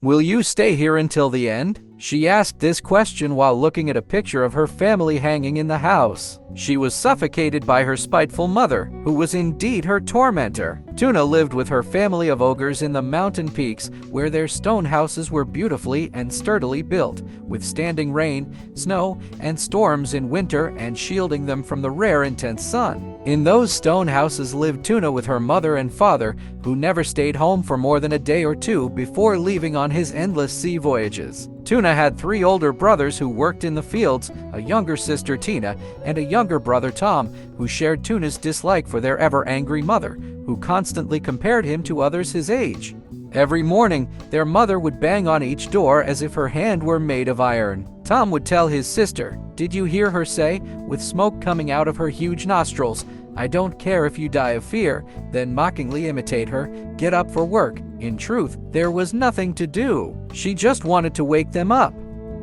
Will you stay here until the end? She asked this question while looking at a picture of her family hanging in the house. She was suffocated by her spiteful mother, who was indeed her tormentor. Tuna lived with her family of ogres in the mountain peaks, where their stone houses were beautifully and sturdily built, withstanding rain, snow, and storms in winter and shielding them from the rare intense sun. In those stone houses lived Tuna with her mother and father, who never stayed home for more than a day or two before leaving on his endless sea voyages. Tuna had 3 older brothers who worked in the fields, a younger sister Tina, and a younger brother Tom, who shared Tuna's dislike for their ever-angry mother, who constantly compared him to others his age. Every morning, their mother would bang on each door as if her hand were made of iron. Tom would tell his sister, "Did you hear her say, with smoke coming out of her huge nostrils, 'I don't care if you die of fear,' then mockingly imitate her, 'Get up for work.' In truth, there was nothing to do. She just wanted to wake them up.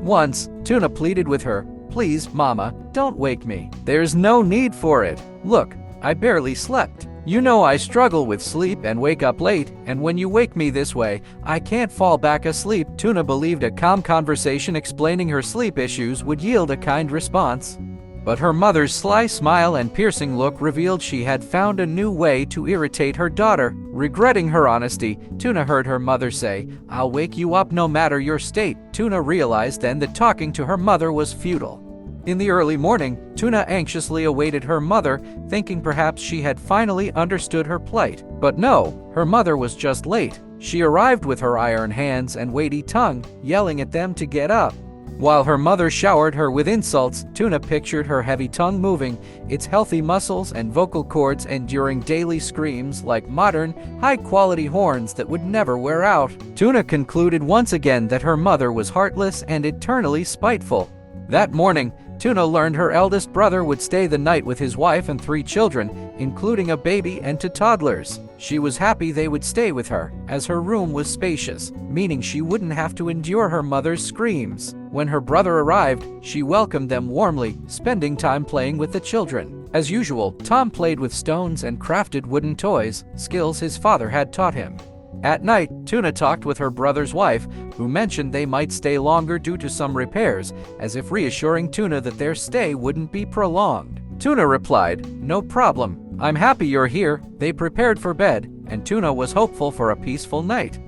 Once, Tuna pleaded with her, 'Please, Mama, don't wake me. There's no need for it. Look, I barely slept. You know I struggle with sleep and wake up late, and when you wake me this way, I can't fall back asleep.' Tuna believed a calm conversation explaining her sleep issues would yield a kind response. But her mother's sly smile and piercing look revealed she had found a new way to irritate her daughter. Regretting her honesty, Tuna heard her mother say, "I'll wake you up no matter your state." Tuna realized then that talking to her mother was futile. In the early morning, Tuna anxiously awaited her mother, thinking perhaps she had finally understood her plight. But no, her mother was just late. She arrived with her iron hands and weighty tongue, yelling at them to get up. While her mother showered her with insults, Tuna pictured her heavy tongue moving, its healthy muscles and vocal cords enduring daily screams like modern, high-quality horns that would never wear out. Tuna concluded once again that her mother was heartless and eternally spiteful. That morning, Tuna learned her eldest brother would stay the night with his wife and 3 children, including a baby and 2 toddlers. She was happy they would stay with her, as her room was spacious, meaning she wouldn't have to endure her mother's screams. When her brother arrived, she welcomed them warmly, spending time playing with the children. As usual, Tom played with stones and crafted wooden toys, skills his father had taught him. At night, Tuna talked with her brother's wife, who mentioned they might stay longer due to some repairs, as if reassuring Tuna that their stay wouldn't be prolonged. Tuna replied, "No problem. I'm happy you're here." They prepared for bed, and Tuna was hopeful for a peaceful night.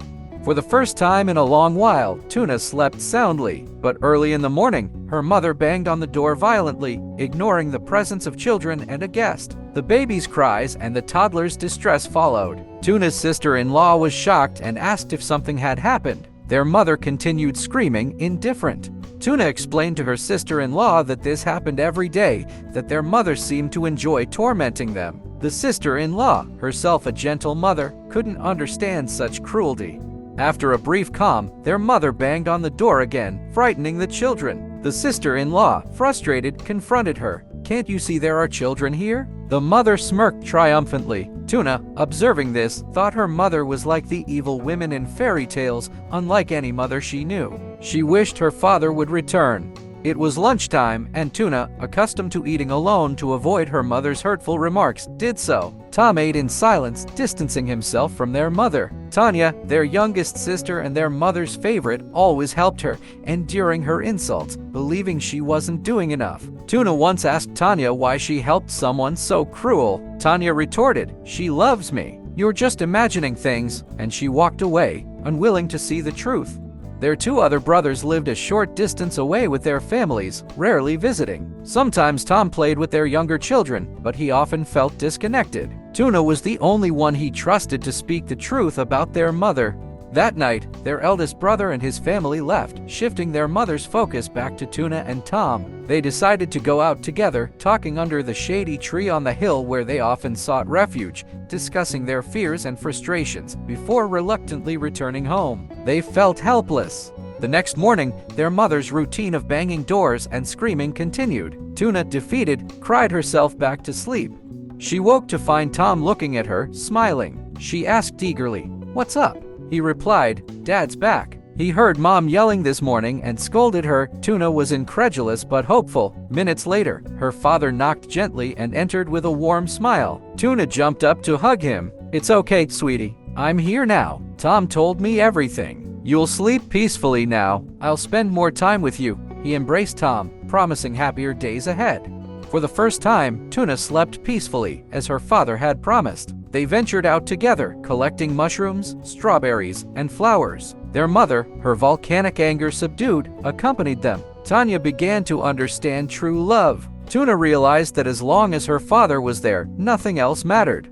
For the first time in a long while, Tuna slept soundly, but early in the morning, her mother banged on the door violently, ignoring the presence of children and a guest. The baby's cries and the toddler's distress followed. Tuna's sister-in-law was shocked and asked if something had happened. Their mother continued screaming, indifferent. Tuna explained to her sister-in-law that this happened every day, that their mother seemed to enjoy tormenting them. The sister-in-law, herself a gentle mother, couldn't understand such cruelty. After a brief calm, their mother banged on the door again, frightening the children. The sister-in-law, frustrated, confronted her. "Can't you see there are children here?" The mother smirked triumphantly. Tuna, observing this, thought her mother was like the evil women in fairy tales, unlike any mother she knew. She wished her father would return. It was lunchtime, and Tuna, accustomed to eating alone to avoid her mother's hurtful remarks, did so. Tom ate in silence, distancing himself from their mother. Tanya, their youngest sister and their mother's favorite, always helped her, enduring her insults, believing she wasn't doing enough. Tuna once asked Tanya why she helped someone so cruel. Tanya retorted, "She loves me. You're just imagining things," and she walked away, unwilling to see the truth. Their 2 other brothers lived a short distance away with their families, rarely visiting. Sometimes Tom played with their younger children, but he often felt disconnected. Tuna was the only one he trusted to speak the truth about their mother. That night, their eldest brother and his family left, shifting their mother's focus back to Tuna and Tom. They decided to go out together, talking under the shady tree on the hill where they often sought refuge, discussing their fears and frustrations, before reluctantly returning home. They felt helpless. The next morning, their mother's routine of banging doors and screaming continued. Tuna, defeated, cried herself back to sleep. She woke to find Tom looking at her, smiling. She asked eagerly, "What's up?" He replied, "Dad's back." He heard Mom yelling this morning and scolded her. Tuna was incredulous but hopeful. Minutes later, her father knocked gently and entered with a warm smile. Tuna jumped up to hug him. "It's okay, sweetie. I'm here now. Tom told me everything." You'll sleep peacefully now. I'll spend more time with you." He embraced Tom, promising happier days ahead. For the first time, Tuna slept peacefully, as her father had promised. They ventured out together, collecting mushrooms, strawberries, and flowers. Their mother, her volcanic anger subdued, accompanied them. Tanya began to understand true love. Tuna realized that as long as her father was there, nothing else mattered.